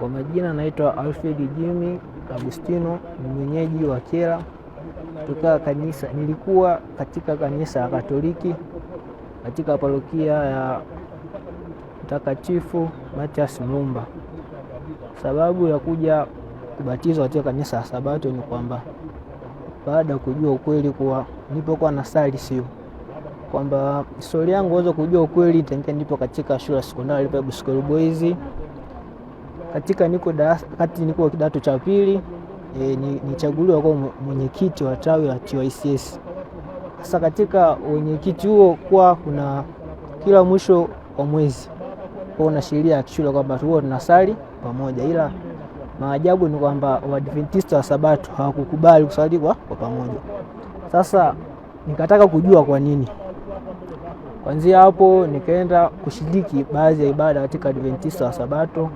Kwa majina naitwa Alfred Jimmy Agustino, mwenyeji wa Kyela kutoka kanisa. Nilikuwa katika kanisa ya Katoliki katika parokia ya Mtakatifu Mathias Mlumba. Sababu ya kuja kubatizwa katika kanisa la Sabato ni kwamba baada ya kujua ukweli kuwa nilipokuwa nasali sio kwamba historia yangu waweza kujua ukweli tangia nipo katika shule ya sekondari pale School Boys, katika niko kidato cha pili, nichaguliwa kuwa mwenyekiti wa tawi la TYCS. Sasa katika mwenyekiti huo kwa kuna kila mwisho wa mwezi kuna sheria ya shule kwamba tuwe tunasali pamoja, ila maajabu ni kwamba Waadventista wa Sabato hawakukubali kusali kwa pamoja. Sasa nikataka kujua kwa nini. Kuanzia hapo nikaenda kushiriki baadhi ya ibada katika Adventista wa Sabato.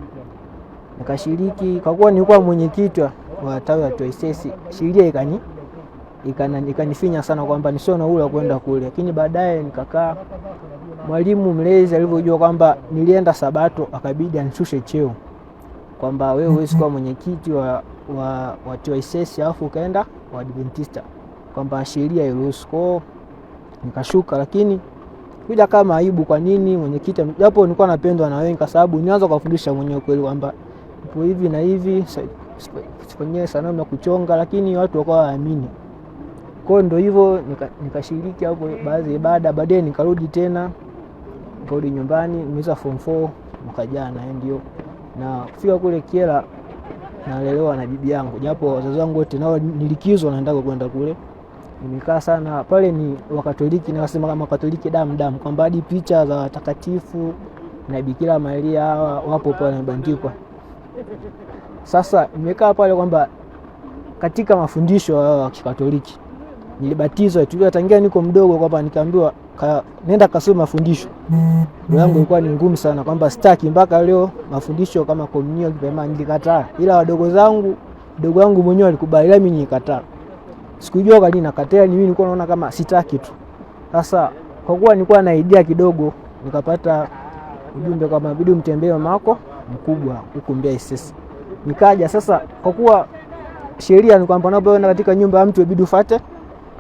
Nikashiriki kwa kuwa nilikuwa mwenyekiti wa tawi la TYCS. Sheria ikanifinya sana kwamba nisio na ule kwenda kule, lakini baadaye nikakaa. Mwalimu mlezi alivyojua kwamba nilienda Sabato akabidi anishushe cheo kwamba wewe huwezi kuwa mwenyekiti wa TYCS alafu ukaenda wa Adventista, kwamba sheria iruhusu. Kwa nikashuka, lakini kuja kama aibu. Kwa nini mwenyekiti? Japo nilikuwa napendwa na wengi, kwa sababu nianza kufundisha mwenyewe kweli kwamba ipo hivi na hivi, sifanyie sanamu ya kuchonga, lakini watu wakawa waamini. Kwa ndio hivyo nikashiriki hapo baadhi ya ibada. Baadaye nikarudi nyumbani, nimeza form 4 mwaka jana ndio. Na kufika kule Kyela nalelewa na bibi yangu, japo wazazi wangu wote nao nilikizwa naenda kwenda kule. Nimekaa sana pale, ni Wakatoliki, na nasema kama Katoliki damu kwamba hadi picha za watakatifu na Bikira Maria wapo pale wamebandikwa. Sasa nimekaa pale kwamba katika mafundisho ya Kikatoliki nilibatizwa tangia niko mdogo, kwamba nikaambiwa nenda kasome mafundisho. Ndio yangu ilikuwa ni ngumu sana kwamba sitaki, mpaka leo mafundisho kama komunio kipema nilikataa, ila mdogo wangu mwenyewe alikubali, ila mimi nilikataa. Sikujua kwa nini nakataa, ni mimi nilikuwa naona kama sitaki tu. Sasa kwa kuwa nilikuwa na idea kidogo, nikapata ujumbe kama bidi mtembee mamako mkubwa huko Mbeya SS. Nikaja. Sasa kwa kuwa sheria ni kwamba unapoenda katika nyumba ya mtu ibidi ufuate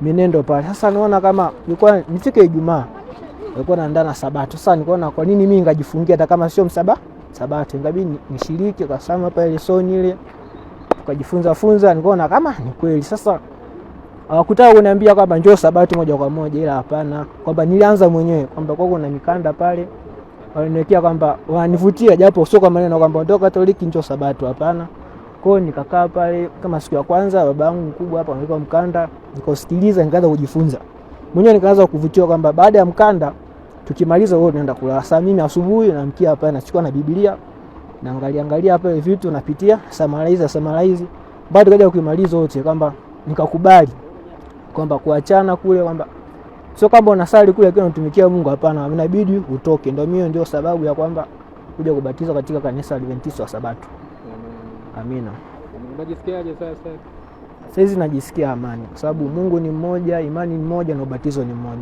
minendo pale. Sasa naona kama nilikuwa nifike Ijumaa nilikuwa naandaa na Sabato. Sasa nikaona kwa nini mimi ngajifungia hata kama sio Sabato, ingabidi nishiriki kwa sama pale lesoni ile tukajifunza. Nikaona kama ni kweli. Sasa hawakutaka kuniambia kwamba njoo Sabato moja kwa moja, ila hapana, kwamba nilianza mwenyewe kwamba kwa kuna mikanda pale waliniwekea kwamba wanivutia, japo sio kwa maneno kwamba ndio Katoliki njoo Sabato, hapana. Kwa hiyo nikakaa pale kama siku ya kwanza, babangu mkubwa hapa ameweka mkanda, nikasikiliza, nikaanza kujifunza mwenyewe. Nikaanza kuvutiwa kwamba baada ya mkanda tukimaliza wewe unaenda kulala. Sasa mimi asubuhi naamkia hapa, nachukua na Biblia naangalia hapa vitu, napitia summarize. Baada kaja kumaliza wote kwamba nikakubali kwamba kuachana kule, kwamba sio kwamba unasali kule lakini unatumikia Mungu, hapana, inabidi utoke. Ndio sababu ya kwamba kuja kubatizwa katika kanisa Adventista wa Sabato. Amina. Unajisikiaje sasa? Sasa najisikia amani kwa sababu Mungu ni mmoja, imani ni moja na ubatizo ni mmoja.